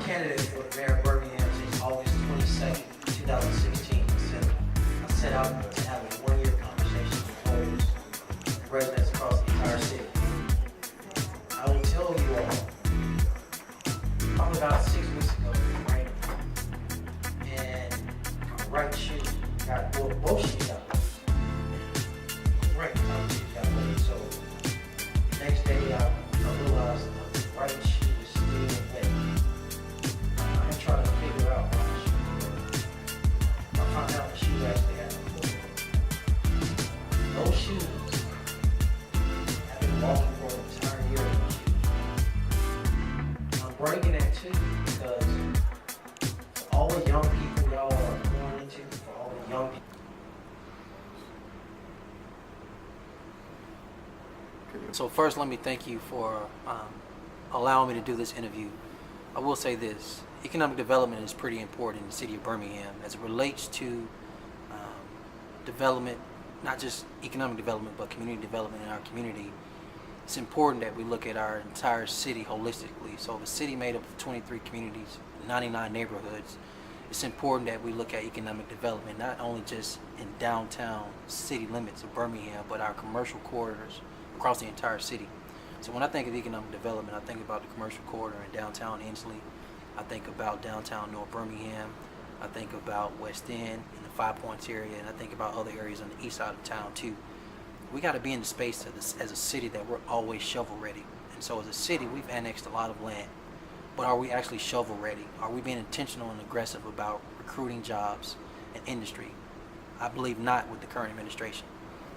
candidate for the mayor of Birmingham since August 22nd, 2016. I set out to have a one-year conversation with voters and residents across the entire city. I will tell you all, probably about 6 weeks ago, it rained, and my right shoe got, well, both shoes got wet. Right, my shoes got wet. So next day I realized the right shoe is still wet. I'm trying to figure out why the shoe is wet. I found out the shoe actually had a foot. Those shoes, I've been walking for an entire year with those shoes. I'm bringing that to you because for all the young people y'all are going into, for all the young people. So first, let me thank you for allowing me to do this interview. I will say this, economic development is pretty important in the city of Birmingham as it relates to development, not just economic development, but community development in our community. It's important that we look at our entire city holistically. So the city made up of 23 communities, 99 neighborhoods. It's important that we look at economic development, not only just in downtown city limits of Birmingham, but our commercial corridors across the entire city. So when I think of economic development, I think about the commercial corridor in downtown Inslee. I think about downtown North Birmingham. I think about West End in the 5 Points area, and I think about other areas on the east side of town too. We got to be in the space as a city that we're always shovel ready. And so as a city, we've annexed a lot of land, but are we actually shovel ready? Are we being intentional and aggressive about recruiting jobs and industry? I believe not with the current administration.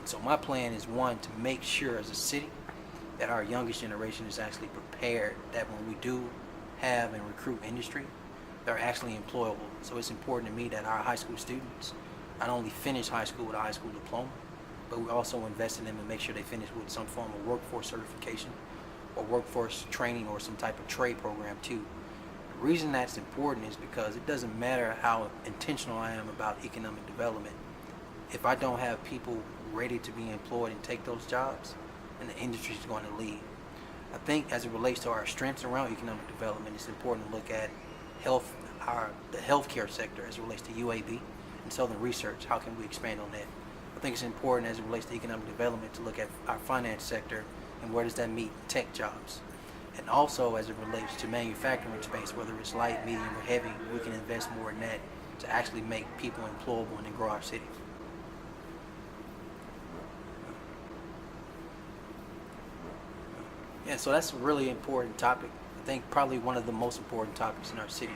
So my plan is, one, to make sure as a city that our youngest generation is actually prepared, that when we do have and recruit industry, they're actually employable. So it's important to me that our high school students not only finish high school with a high school diploma, but we also invest in them and make sure they finish with some form of workforce certification or workforce training or some type of trade program too. The reason that's important is because it doesn't matter how intentional I am about economic development. If I don't have people ready to be employed and take those jobs, and the industry is going to leave. I think as it relates to our strengths around economic development, it's important to look at the healthcare sector as it relates to UAB and Southern Research. How can we expand on that? I think it's important as it relates to economic development to look at our finance sector and where does that meet tech jobs. And also as it relates to manufacturing space, whether it's light, medium, or heavy, we can invest more in that to actually make people employable and then grow our city. Yeah, so that's a really important topic. I think probably one of the most important topics in our city.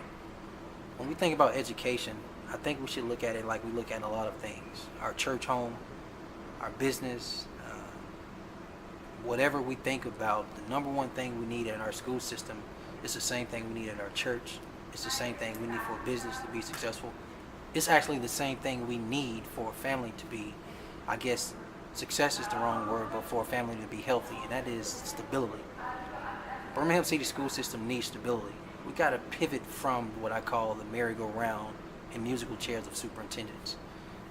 When we think about education, I think we should look at it like we look at a lot of things. Our church home, our business, whatever we think about, the number one thing we need in our school system is the same thing we need in our church. It's the same thing we need for a business to be successful. It's actually the same thing we need for a family to be, I guess, success is the wrong word, but for a family to be healthy, and that is stability. Birmingham City school system needs stability. We got to pivot from what I call the merry-go-round and musical chairs of superintendents.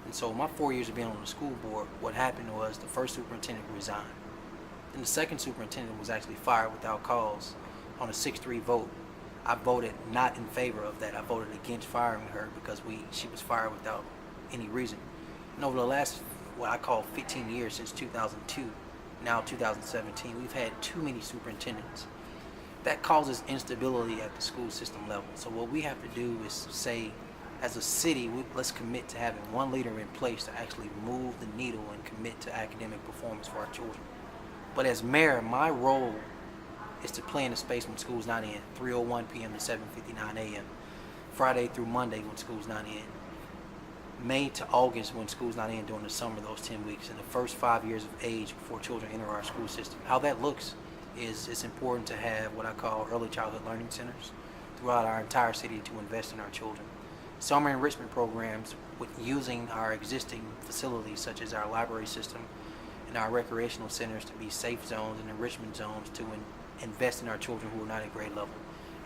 And so my 4 years of being on the school board, what happened was the first superintendent resigned. Then the second superintendent was actually fired without cause on a 6-3 vote. I voted not in favor of that. I voted against firing her because she was fired without any reason. And over the last what I call 15 years, since 2002, now 2017, we've had too many superintendents. That causes instability at the school system level. So what we have to do is say, as a city, let's commit to having one leader in place to actually move the needle and commit to academic performance for our children. But as mayor, my role is to play in the space when school's not in, 3:01 p.m. to 7:59 a.m., Friday through Monday when school's not in, May to August when school's not in during the summer, those 10 weeks, and the first 5 years of age before children enter our school system. How that looks is it's important to have what I call early childhood learning centers throughout our entire city to invest in our children. Summer enrichment programs with using our existing facilities such as our library system and our recreational centers to be safe zones and enrichment zones to invest in our children who are not at grade level.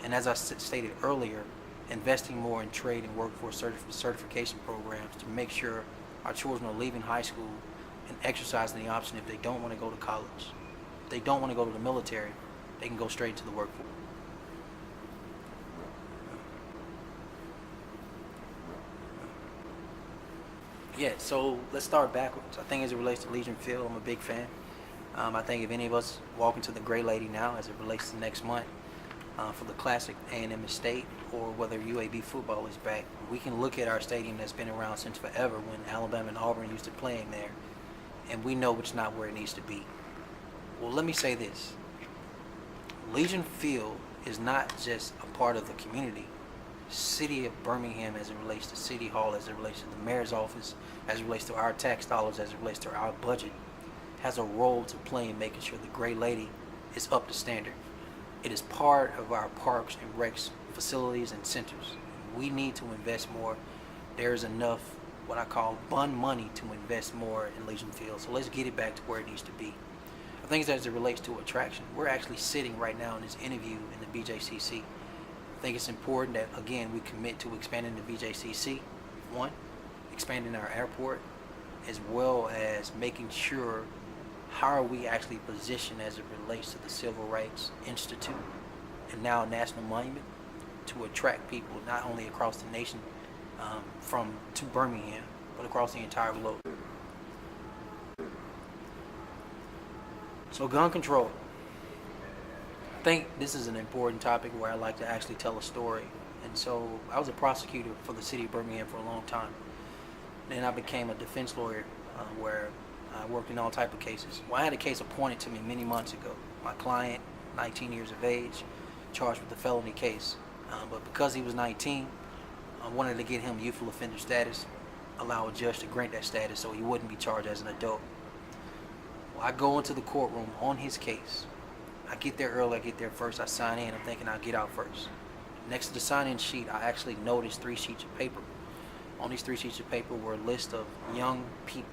And as I stated earlier, investing more in trade and workforce certification programs to make sure our children are leaving high school and exercising the option if they don't want to go to college, if they don't want to go to the military, they can go straight to the workforce. Yeah, so let's start backwards. I think as it relates to Legion Field, I'm a big fan. I think if any of us walk into the Gray Lady now, as it relates to next month, for the classic A&M Estate, or whether UAB football is back, we can look at our stadium that's been around since forever, when Alabama and Auburn used to play in there, and we know it's not where it needs to be. Well, let me say this. Legion Field is not just a part of the community. City of Birmingham, as it relates to City Hall, as it relates to the mayor's office, as it relates to our tax dollars, as it relates to our budget, has a role to play in making sure the Gray Lady is up to standard. It is part of our parks and recs facilities and centers. We need to invest more. There's enough, what I call, bun money to invest more in Legion Field. So let's get it back to where it needs to be. I think as it relates to attraction, we're actually sitting right now in this interview in the BJCC. I think it's important that, again, we commit to expanding the BJCC. One, expanding our airport, as well as making sure how are we actually positioned as it relates to the Civil Rights Institute and now National Monument to attract people not only across the nation to Birmingham, but across the entire globe. So gun control. I think this is an important topic where I like to actually tell a story. And so I was a prosecutor for the city of Birmingham for a long time. Then I became a defense lawyer where I worked in all type of cases. Well, I had a case appointed to me many months ago. My client, 19 years of age, charged with a felony case. But because he was 19, I wanted to get him youthful offender status, allow a judge to grant that status so he wouldn't be charged as an adult. Well, I go into the courtroom on his case. I get there early, I get there first, I sign in, I'm thinking I'll get out first. Next to the sign-in sheet, I actually noticed 3 sheets of paper. On these 3 sheets of paper were a list of young people,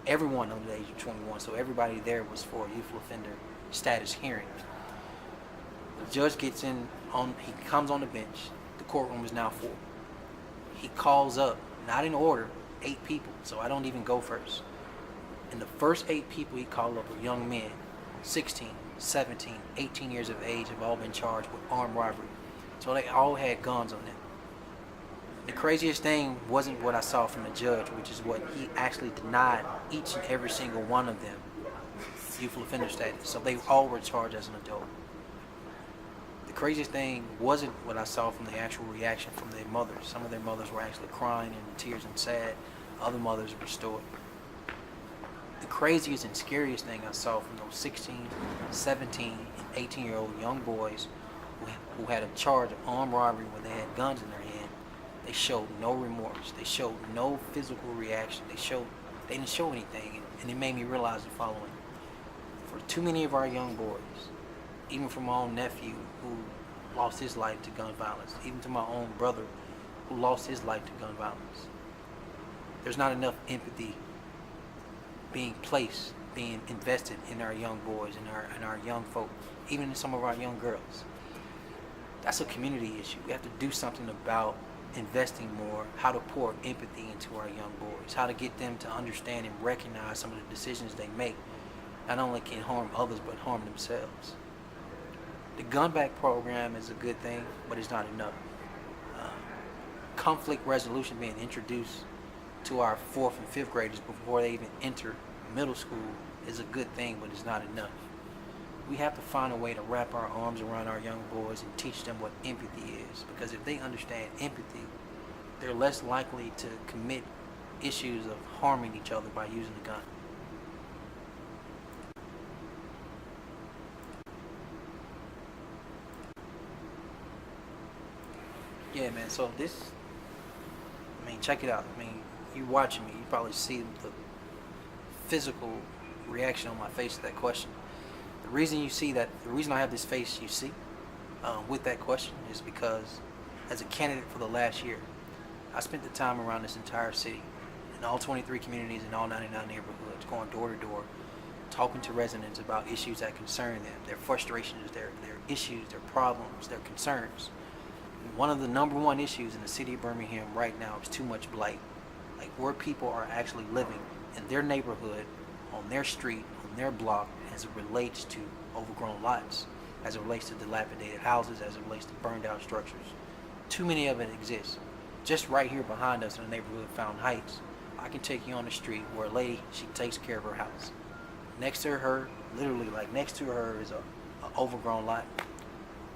everyone under the age of 21, so everybody there was for a youthful offender status hearing. The judge gets in, he comes on the bench, the courtroom is now full. He calls up, not in order, 8 people, so I don't even go first. And the first 8 people he called up were young men, 16, 17, 18 years of age, have all been charged with armed robbery. So they all had guns on them. The craziest thing wasn't what I saw from the judge, which is what he actually denied each and every single one of them youthful offender status. So they all were charged as an adult. The craziest thing wasn't what I saw from the actual reaction from their mothers. Some of their mothers were actually crying and in tears and sad. Other mothers were stoic. The craziest and scariest thing I saw from those 16, 17, and 18-year-old young boys who had a charge of armed robbery when they had guns in their hand, they showed no remorse. They showed no physical reaction. They didn't show anything, and it made me realize the following. For too many of our young boys, even from my own nephew who lost his life to gun violence, even to my own brother who lost his life to gun violence, there's not enough empathy being placed, being invested in our young boys and our young folk, even in some of our young girls. That's a community issue. We have to do something about investing more, how to pour empathy into our young boys, how to get them to understand and recognize some of the decisions they make not only can harm others but harm themselves. The gun back program is a good thing, but it's not enough. Conflict resolution being introduced to our 4th and 5th graders before they even enter middle school is a good thing, but it's not enough. We have to find a way to wrap our arms around our young boys and teach them what empathy is, because if they understand empathy, they're less likely to commit issues of harming each other by using a gun. Yeah, man, so check it out. You're watching me, you probably see the physical reaction on my face to that question. The reason I have this face you see with that question is because as a candidate for the last year, I spent the time around this entire city, in all 23 communities, in all 99 neighborhoods, going door to door, talking to residents about issues that concern them, their frustrations, their issues, their problems, their concerns. And one of the number one issues in the city of Birmingham right now is too much blight. Like where people are actually living in their neighborhood, on their street, on their block, as it relates to overgrown lots, as it relates to dilapidated houses, as it relates to burned out structures. Too many of it exists. Just right here behind us in the neighborhood of Fountain Heights, I can take you on the street where a lady, she takes care of her house. Next to her, literally like next to her is a overgrown lot.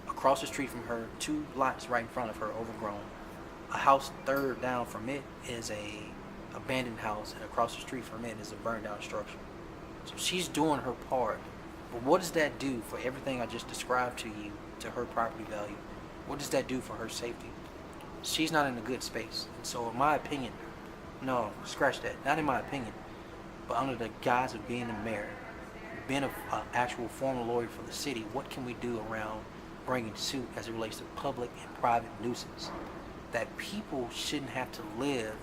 Across the street from her, 2 lots right in front of her, overgrown. A house third down from it is a abandoned house, and across the street from it is a burned down structure. So she's doing her part. But what does that do for everything I just described to you, to her property value? What does that do for her safety? She's not in a good space. And so in my opinion, no, scratch that, not in my opinion, but under the guise of being the mayor, being an actual former lawyer for the city, what can we do around bringing suit as it relates to public and private nuisance? That people shouldn't have to live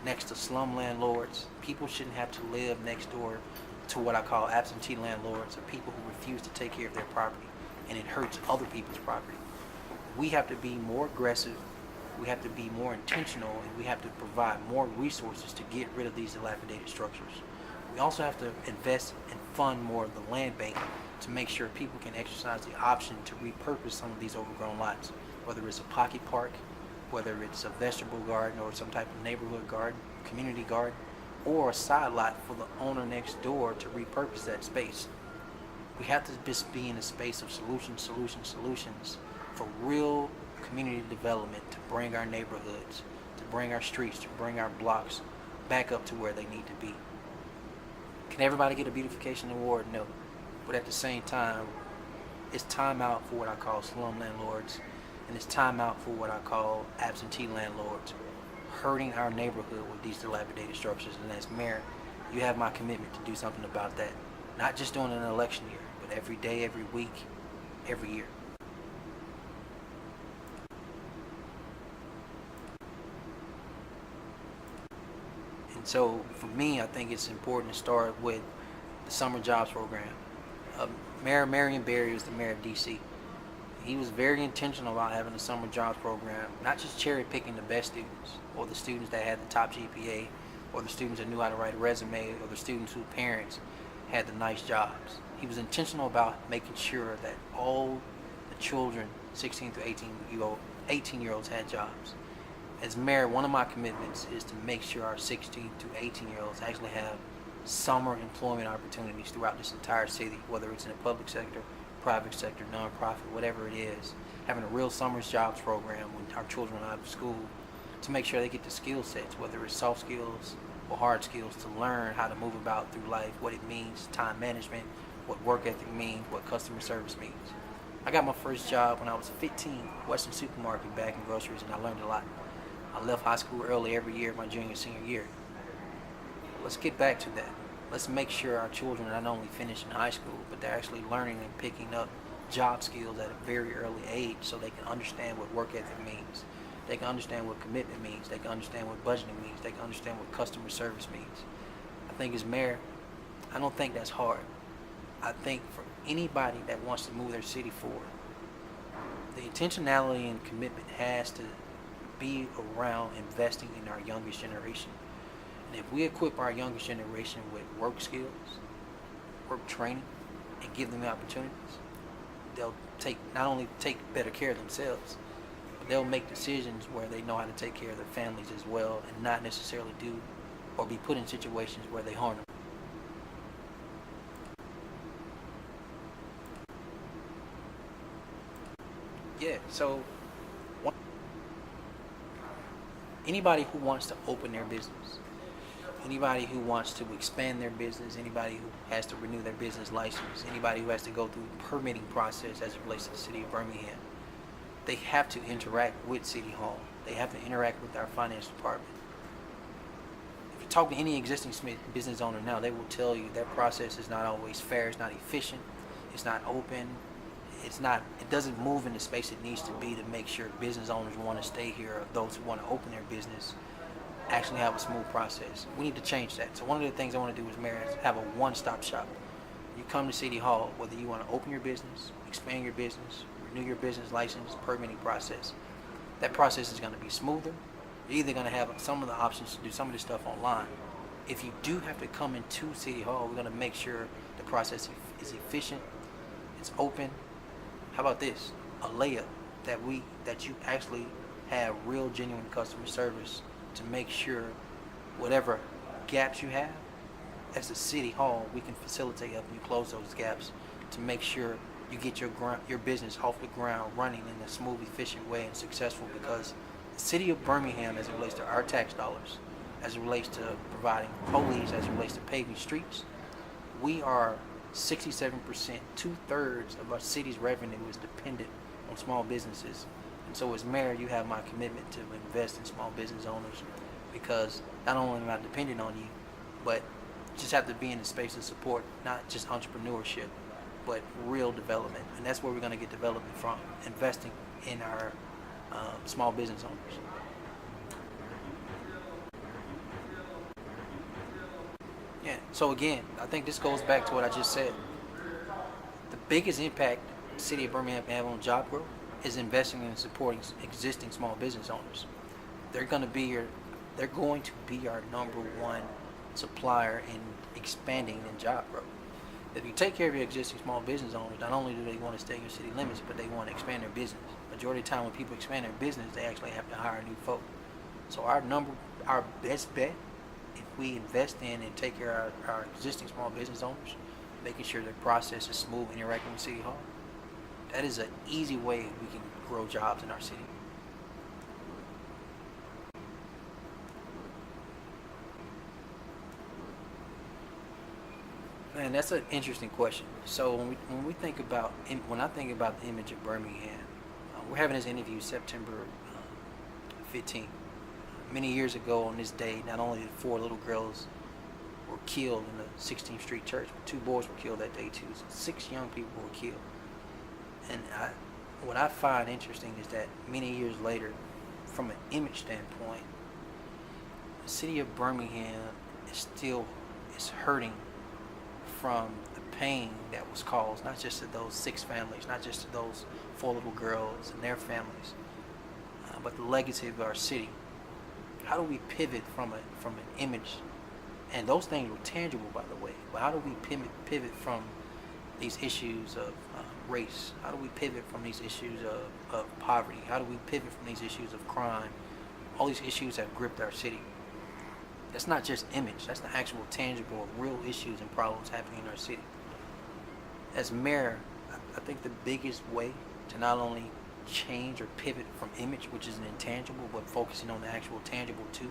next to slum landlords. People shouldn't have to live next door to what I call absentee landlords, or people who refuse to take care of their property, and it hurts other people's property. We have to be more aggressive, we have to be more intentional, and we have to provide more resources to get rid of these dilapidated structures. We also have to invest and fund more of the land bank to make sure people can exercise the option to repurpose some of these overgrown lots, whether it's a pocket park, whether it's a vegetable garden or some type of neighborhood garden, community garden, or a side lot for the owner next door to repurpose that space. We have to just be in a space of solutions for real community development, to bring our neighborhoods, to bring our streets, to bring our blocks back up to where they need to be. Can everybody get a beautification award? No. But at the same time, it's time out for what I call slum landlords, and it's time out for what I call absentee landlords hurting our neighborhood with these dilapidated structures. And as mayor, you have my commitment to do something about that. Not just during an election year, but every day, every week, every year. And so for me, I think it's important to start with the summer jobs program. Mayor Marion Barry was the mayor of DC. He was very intentional about having a summer jobs program, not just cherry picking the best students, or the students that had the top GPA, or the students that knew how to write a resume, or the students whose parents had the nice jobs. He was intentional about making sure that all the children, 16 to 18-year-olds had jobs. As mayor, one of my commitments is to make sure our 16 to 18-year-olds actually have summer employment opportunities throughout this entire city, whether it's in the public sector, private sector, nonprofit, whatever it is. Having a real summer's jobs program when our children are out of school, to make sure they get the skill sets, whether it's soft skills or hard skills, to learn how to move about through life, what it means, time management, what work ethic means, what customer service means. I got my first job when I was 15, Western Supermarket, back in groceries, and I learned a lot. I left high school early every year, my junior and senior year. Let's get back to that. Let's make sure our children are not only finishing high school, but they're actually learning and picking up job skills at a very early age, so they can understand what work ethic means. They can understand what commitment means. They can understand what budgeting means. They can understand what customer service means. I think as mayor, I don't think that's hard. I think for anybody that wants to move their city forward, the intentionality and commitment has to be around investing in our youngest generation. And if we equip our youngest generation with work skills, work training, and give them the opportunities, they'll not only take better care of themselves, but they'll make decisions where they know how to take care of their families as well, and not necessarily do or be put in situations where they harm them. Yeah, so anybody who wants to open their business, anybody who wants to expand their business, anybody who has to renew their business license, anybody who has to go through the permitting process as it relates to the city of Birmingham, they have to interact with City Hall. They have to interact with our finance department. If you talk to any existing business owner now, they will tell you that process is not always fair, it's not efficient, it's not open, it doesn't move in the space it needs to be to make sure business owners who want to stay here, or those who want to open their business, actually have a smooth process. We need to change that. So one of the things I want to do as mayor is have a one-stop shop. You come to City Hall, whether you want to open your business, expand your business, renew your business license, permitting process, that process is going to be smoother. You're either going to have some of the options to do some of this stuff online. If you do have to come into City Hall, we're going to make sure the process is efficient, it's open. How about this? A layup that you actually have real genuine customer service to make sure whatever gaps you have, as a city hall, we can facilitate helping you close those gaps to make sure you get your business off the ground running in a smooth, efficient way and successful, because the city of Birmingham, as it relates to our tax dollars, as it relates to providing police, as it relates to paving streets, we are 67%, 2/3 of our city's revenue is dependent on small businesses. And so as mayor, you have my commitment to invest in small business owners, because not only am I dependent on you, but you just have to be in the space of support, not just entrepreneurship, but real development. And that's where we're going to get development from, investing in our small business owners. Yeah, so again, I think this goes back to what I just said. The biggest impact the city of Birmingham can have on job growth is investing and supporting existing small business owners. They're going to be our number one supplier in expanding in job growth. If you take care of your existing small business owners, not only do they want to stay in your city limits, but they want to expand their business. Majority of the time when people expand their business, they actually have to hire new folk. So our best bet, if we invest in and take care of our existing small business owners, making sure their process is smooth interacting with City Hall, that is an easy way we can grow jobs in our city. Man, that's an interesting question. So when I think about the image of Birmingham, we're having this interview September 15th. Many years ago on this day, not only did 4 little girls were killed in the 16th Street Church, but 2 boys were killed that day too. So 6 young people were killed. And what I find interesting is that many years later, from an image standpoint, the city of Birmingham is hurting from the pain that was caused, not just to those 6 families, not just to those 4 little girls and their families, but the legacy of our city. How do we pivot from an image? And those things were tangible, by the way. But how do we pivot from these issues of race? How do we pivot from these issues of poverty? How do we pivot from these issues of crime? All these issues have gripped our city. That's not just image. That's the actual, tangible, real issues and problems happening in our city. As mayor, I think the biggest way to not only change or pivot from image, which is an intangible, but focusing on the actual tangible too,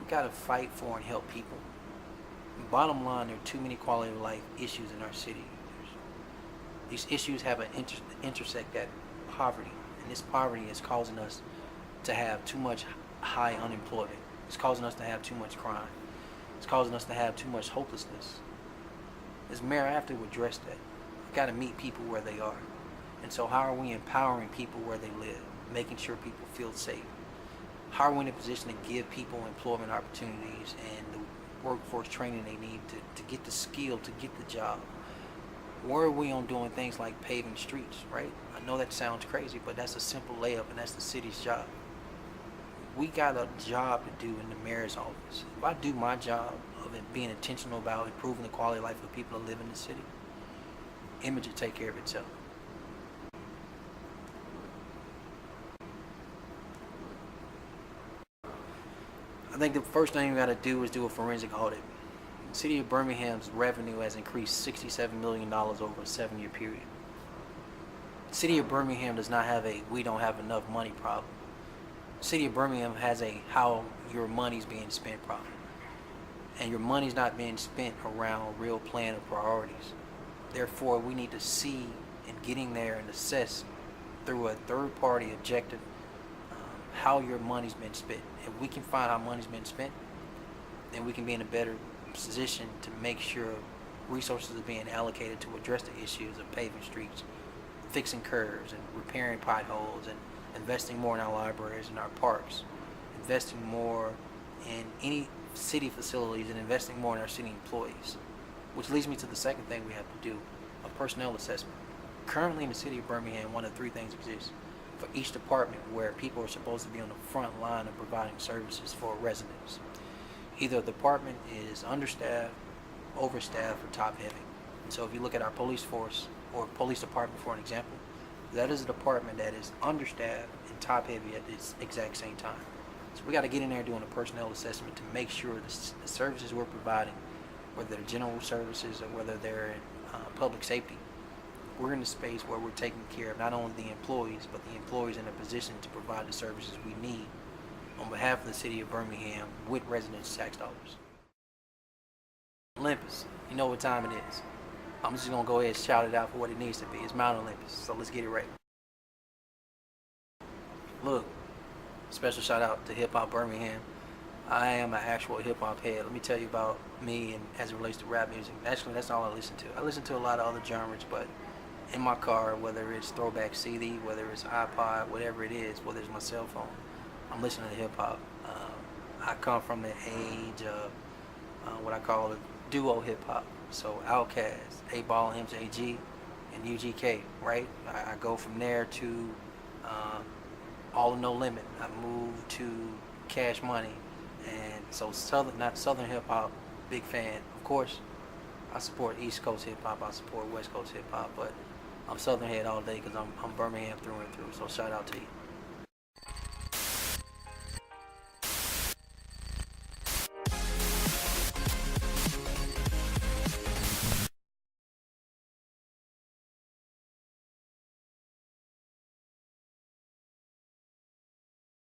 we got to fight for and help people. Bottom line, there are too many quality of life issues in our city. These issues have an intersect that poverty, and this poverty is causing us to have too much high unemployment. It's causing us to have too much crime. It's causing us to have too much hopelessness. As mayor, I have to address that. I've got to meet people where they are. And so how are we empowering people where they live, making sure people feel safe? How are we in a position to give people employment opportunities and the workforce training they need to get the skill, to get the job? Where are we on doing things like paving streets, right? I know that sounds crazy, but that's a simple layup, and that's the city's job. We got a job to do in the mayor's office. If I do my job of being intentional about improving the quality of life of people that live in the city, image will take care of itself. I think the first thing we got to do is do a forensic audit. The city of Birmingham's revenue has increased $67 million over a 7-year period. The city of Birmingham does not have a "we don't have enough money" problem. The city of Birmingham has a "how your money's being spent" problem. And your money's not being spent around a real plan of priorities. Therefore, we need to see and getting there and assess through a third-party objective how your money's been spent. If we can find how money's been spent, then we can be in a better position to make sure resources are being allocated to address the issues of paving streets, fixing curves, and repairing potholes, and investing more in our libraries and our parks, investing more in any city facilities, and investing more in our city employees. Which leads me to the second thing we have to do, a personnel assessment. Currently in the city of Birmingham, one of 3 things exists for each department where people are supposed to be on the front line of providing services for residents. Either the department is understaffed, overstaffed, or top heavy. And so if you look at our police force or police department for an example, that is a department that is understaffed and top heavy at this exact same time. So we got to get in there doing a personnel assessment to make sure the services we're providing, whether they're general services or whether they're in public safety, we're in a space where we're taking care of not only the employees, but the employees in a position to provide the services we need on behalf of the city of Birmingham with residents' tax dollars. Olympus, you know what time it is. I'm just going to go ahead and shout it out for what it needs to be. It's Mount Olympus, so let's get it right. Look, special shout out to Hip Hop Birmingham. I am an actual hip hop head. Let me tell you about me and as it relates to rap music. Actually, that's all I listen to. I listen to a lot of other genres, but in my car, whether it's throwback CD, whether it's iPod, whatever it is, whether it's my cell phone, I'm listening to hip hop. I come from the age of what I call the duo hip hop. So Outkast, 8Ball and MJG, and UGK, right? I go from there to All or No Limit. I moved to Cash Money. And so Southern hip hop, big fan. Of course, I support East Coast hip hop. I support West Coast hip hop, but I'm Southern head all day because I'm Birmingham through and through. So shout out to you.